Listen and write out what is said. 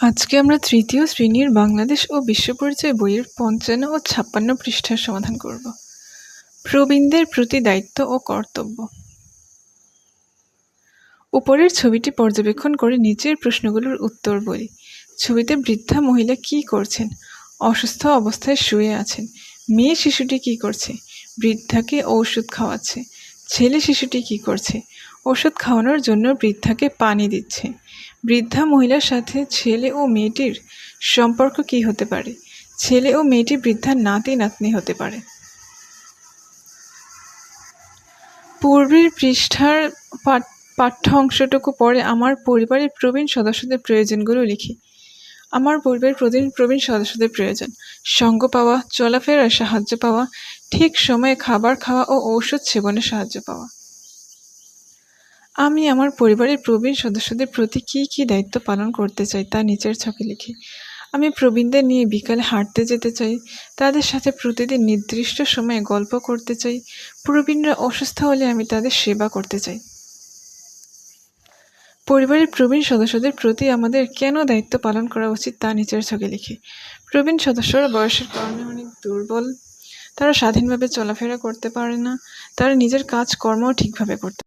আজকে আমরা তৃতীয় শ্রেণীর বাংলাদেশ ও বিশ্ব পরিচয় বইয়ের ৫৫ ও ৫৬ পৃষ্ঠার সমাধান করব। প্রবীণদের প্রতি দায়িত্ব ও কর্তব্য। উপরের ছবিটি পর্যবেক্ষণ করে নিচের প্রশ্নগুলোর উত্তর বলি। ছবিতে বৃদ্ধা মহিলা কি করছেন? অসুস্থ অবস্থায় শুয়ে আছেন। মেয়ে শিশুটি কি করছে? বৃদ্ধাকে ঔষধ খাওয়াচ্ছে। ছেলে শিশুটি কি করছে? ওষুধ খাওয়ানোর জন্য বৃদ্ধাকে পানি দিচ্ছে। বৃদ্ধা মহিলার সাথে ছেলে ও মেয়েটির সম্পর্ক কি হতে পারে? ছেলে ও মেয়েটি বৃদ্ধার নাতি নাতনি হতে পারে। পূর্বের পৃষ্ঠার পাঠ্য অংশটুকু পরে আমার পরিবারের প্রবীণ সদস্যদের প্রয়োজনগুলো লিখি। আমার পরিবারের প্রবীণ সদস্যদের প্রয়োজন: সঙ্গ পাওয়া, চলাফেরায় সাহায্য পাওয়া, ঠিক সময়ে খাবার খাওয়া ও ঔষধ সেবনে সাহায্য পাওয়া। আমি আমার পরিবারের প্রবীণ সদস্যদের প্রতি কী দায়িত্ব পালন করতে চাই তা নিচের ছকে লিখি। আমি প্রবীণদের নিয়ে বিকালে হাঁটতে যেতে চাই। তাদের সাথে প্রতিদিন নির্দিষ্ট সময়ে গল্প করতে চাই। প্রবীণরা অসুস্থ হলে আমি তাদের সেবা করতে চাই। পরিবারের প্রবীণ সদস্যদের প্রতি আমাদের কেন দায়িত্ব পালন করা উচিত তা নিচের ছকে লিখি। প্রবীণ সদস্যরা বয়সের কারণে অনেক দুর্বল। তারা স্বাধীনভাবে চলাফেরা করতে পারে না। তারা নিজের কাজকর্মও ঠিকভাবে করতে